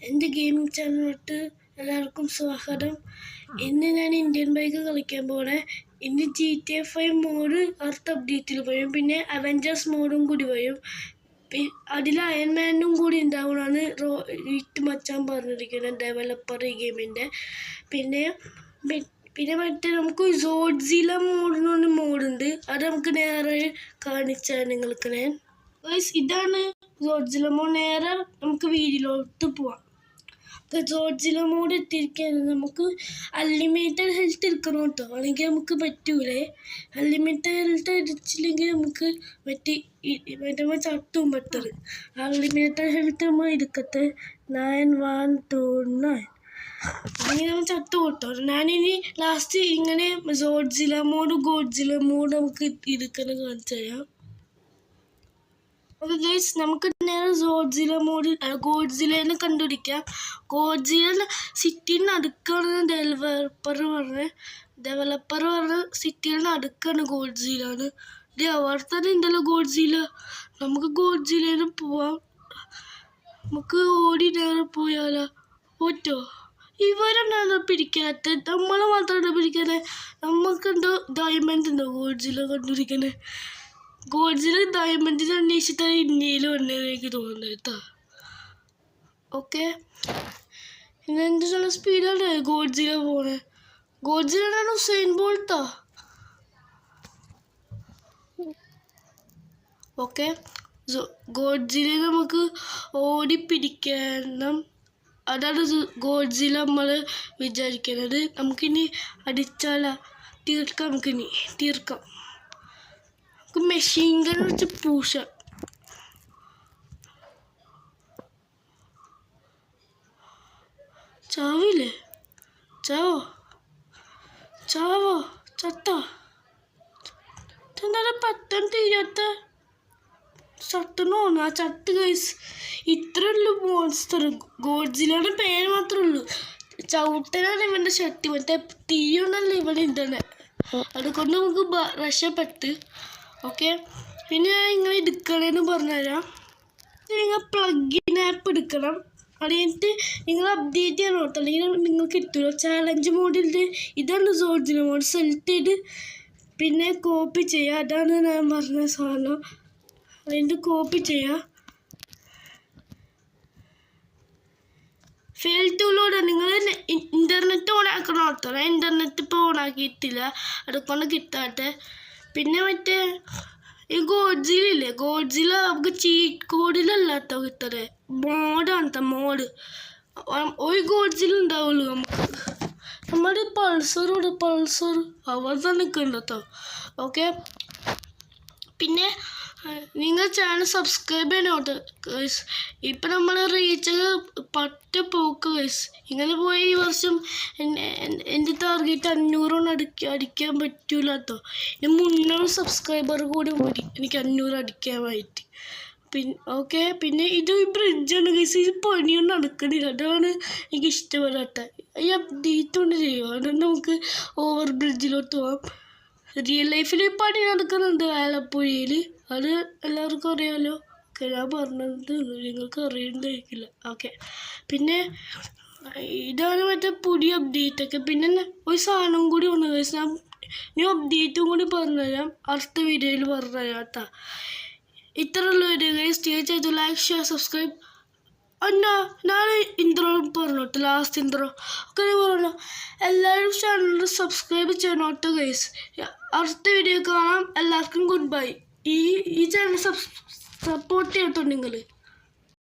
എൻ്റെ ഗെയിമിംഗ് ചാനലിലോട്ട് എല്ലാവർക്കും സ്വാഗതം. ഇന്ന് ഞാൻ ഇന്ത്യൻ ബൈക്ക് കളിക്കാൻ പോണേ. ഇന്ന് GTA 5 മോഡ് അടുത്ത അപ്ഡേറ്റിൽ വരും, പിന്നെ അവഞ്ചേഴ്സ് മോഡും കൂടി വരും. അതിൽ അയൺമാനും കൂടി ഉണ്ടാവുമെന്നാണ് റോഹിത് മച്ചാൻ പറഞ്ഞിരിക്കുന്നത്, ഡെവലപ്പർ ഈ ഗെയിമിൻ്റെ. പിന്നെ മറ്റേ നമുക്ക് സോഡ്സില മോഡെന്ന് മോഡുണ്ട്, അത് നമുക്ക് നേരെ കാണിച്ചാൽ നിങ്ങൾക്ക് ഞാൻ. ഇതാണ് സോഡ്സില മോഡ്. നേരെ നമുക്ക് വീഡിയോയിലോട്ട് പോവാം. സോഡ്സില മോഡ് എത്തിയിരിക്കുകയാണ്. നമുക്ക് അൺലിമിറ്റഡ് ഹെൽത്ത് എടുക്കണം കേട്ടോ, അല്ലെങ്കിൽ നമുക്ക് പറ്റൂലേ. അൺലിമിറ്റഡ് ഹെൽത്ത് അടിച്ചില്ലെങ്കിൽ നമുക്ക് മറ്റേ ചട്ടും പെട്ടത്. അൺലിമിറ്റഡ് ഹെൽത്ത് നമ്മൾ എടുക്കട്ടെ. 9129 അങ്ങനെ നമ്മൾ ചട്ടു പൊട്ടോ. ഞാനിനി ലാസ്റ്റ് ഇങ്ങനെ സോഡ്സില മോഡ് ഗോഡ്സില മോഡ് നമുക്ക് എടുക്കണം കാണിച്ചു തരാം. ഓക്കെ ഗൈസ്, നമുക്ക് നേരെ സോഡ്സില മോഡ് ഗോഡ്സിലേനെ കണ്ടുപിടിക്കാം. ഗോഡ്സില സിറ്റിന്ന് അടുക്കാണ് ഡെവലപ്പർ പറഞ്ഞ സിറ്റിന്ന് അടുക്കാണ് ഗോഡ്സിലാണ്. അവിടെ തന്നെ ഉണ്ടല്ലോ ഗോഡ്സില. നമുക്ക് ഗോഡ്സിലേന് പോവാം. നമുക്ക് ഓടി നേരെ പോയാലോ? ഓറ്റോ ഇവരെന്താണ് പിടിക്കാത്ത? നമ്മൾ മാത്രമാണ് പിടിക്കണേ. നമുക്കെന്തോ ഡയമണ്ട് ഉണ്ടോ ഗോഡ്സില കണ്ടുപിടിക്കണേ? ഗോഡ്സില ഡയമണ്ടിന് അന്വേഷിച്ചിട്ടാണ് ഇന്ത്യയിൽ വന്നത് എനിക്ക് തോന്നുന്നത് കേട്ടോ. ഓക്കെ, പിന്നെ എന്ത് നല്ല സ്പീഡാണ് ഗോഡ്സില പോണേ. ഗോഡ്സിലാണ് ഉസൈൻ ബോൾട്ടോ. ഓക്കെ, ഗോഡ്സില നമുക്ക് ഓടിപ്പിടിക്കണം. അതാണ് ഗോഡ്സില നമ്മൾ വിചാരിക്കുന്നത്. നമുക്കിനി അടിച്ചാലാ തീർക്കാം. നമുക്കിനി തീർക്കാം. നമുക്ക് മെഷീൻ ഗൺ വെച്ച് പൂശാം. ചാവില്ലേ? ചാവോ ചത്തോ? എന്താണ് പത്തം തീരാത്ത? ചട്ടണോ? ആ ചട്ട് ഗൈസ്. ഇത്രേ ഉള്ളൂ മോൺസ്റ്റർ. ഗോഡ്സിലയുടെ പേര് മാത്രമേ ഉള്ളൂ. ചവിട്ടനാണ് ഇവൻ്റെ ഷട്ടി. മറ്റേ തീയൊന്നല്ല ഇവിടെ ഇതാണ്. അതുകൊണ്ട് നമുക്ക് രക്ഷപ്പെട്ട്. ഓക്കെ, പിന്നെ ഞാൻ ഇങ്ങനെ എടുക്കണേന്ന് പറഞ്ഞുതരാം. നിങ്ങൾ പ്ലഗിൻ ആപ്പ് എടുക്കണം. അത് കഴിഞ്ഞിട്ട് നിങ്ങൾ അപ്ഡേറ്റ് ചെയ്യണം കേട്ടോ, അല്ലെങ്കിൽ നിങ്ങൾക്ക് കിട്ടുമല്ലോ. ചാലഞ്ച് മോഡിൻ്റെ ഇതാണ് സോഡ്സില മോഡ്. സെലക്ട് ചെയ്ത് പിന്നെ കോപ്പി ചെയ്യുക. അതാണ് ഞാൻ പറഞ്ഞ സാധനം. അതിൻ്റെ കോപ്പി ചെയ്യുക. ഫെയിൽ ടൂലോടെ നിങ്ങൾ ഇൻ്റർനെറ്റ് ഓൺ ആക്കണം കേട്ടോ. ഞാൻ ഇൻ്റർനെറ്റ് ഇപ്പോൾ ഓൺ ആക്കിയിട്ടില്ല, അതുകൊണ്ട് കിട്ടാട്ടെ. പിന്നെ മറ്റേ ഈ ഗോഡ്സിലില്ലേ, ഗോഡ്സില നമുക്ക് ചീറ്റ് കോഡിലല്ലാത്ത കിട്ടതേ. മോഡാണ് മോഡ്. ഒരു ഗോഡ്സിലുണ്ടാവുള്ളൂ നമുക്ക്. നമ്മുടെ പൾസർ അവർ തന്നെ നിൽക്കുന്നുണ്ട് കേട്ടോ. ഓക്കെ, പിന്നെ നിങ്ങൾ ചാനൽ സബ്സ്ക്രൈബ് ചെയ്യണം കേട്ടോ ഗൈസ്. ഇപ്പം നമ്മൾ റീച്ച് പറ്റ പോക്ക് ഗൈസ്. ഇങ്ങനെ പോയി ഈ വർഷം എൻ്റെ ടാർഗറ്റ് 500 അടിക്കാൻ പറ്റൂല കേട്ടോ. ഇനി 300 സബ്സ്ക്രൈബർ കൂടി മതി എനിക്ക് 500 അടിക്കാൻ വേണ്ടി. ഓക്കെ, പിന്നെ ഇത് ബ്രിഡ്ജാണ് ഗൈസ്. ഇത് പണിയൊന്നും നടക്കണില്ല, അതാണ് എനിക്ക് ഇഷ്ടപ്പെടാത്ത. ഈ അപ്ഡേറ്റ് കൊണ്ട് ചെയ്യുക. അതുകൊണ്ട് നമുക്ക് ഓവർ ബ്രിഡ്ജിലോട്ട് പോകാം. റിയൽ ലൈഫിൽ പണി നടക്കുന്നുണ്ട് ആലപ്പുഴയിൽ, അത് എല്ലാവർക്കും അറിയാമല്ലോ. ഓക്കെ, ഞാൻ പറഞ്ഞത് നിങ്ങൾക്ക് അറിയണ്ടായിരിക്കില്ല. ഓക്കെ, പിന്നെ ഇതാണ് മറ്റേ പുതിയ അപ്ഡേറ്റൊക്കെ. പിന്നെ ഒരു സാധനം കൂടി വന്നു ഗൈസ്. ഞാൻ അപ്ഡേറ്റും കൂടി പറഞ്ഞുതരാം, അടുത്ത വീഡിയോയിൽ പറഞ്ഞുതരാം കേട്ടോ. ഇത്രയുള്ള വീഡിയോ ഗൈസ്. തീർച്ചയായിട്ടും ലൈക്ക്, ഷെയർ, സബ്സ്ക്രൈബ്. ഞാൻ ഇൻട്രോ പറഞ്ഞോട്ടെ, ലാസ്റ്റ് ഇൻട്രോ ഒക്കെ പറഞ്ഞു. എല്ലാവരും ചാനൽ സബ്സ്ക്രൈബ് ചെയ്യണോട്ടോ ഗൈസ്. അടുത്ത വീഡിയോ കാണാം. എല്ലാവർക്കും ഗുഡ് ബൈ. ഈ ചാനൽ സപ്പോർട്ട് ചെയ്യട്ടോ നിങ്ങൾ.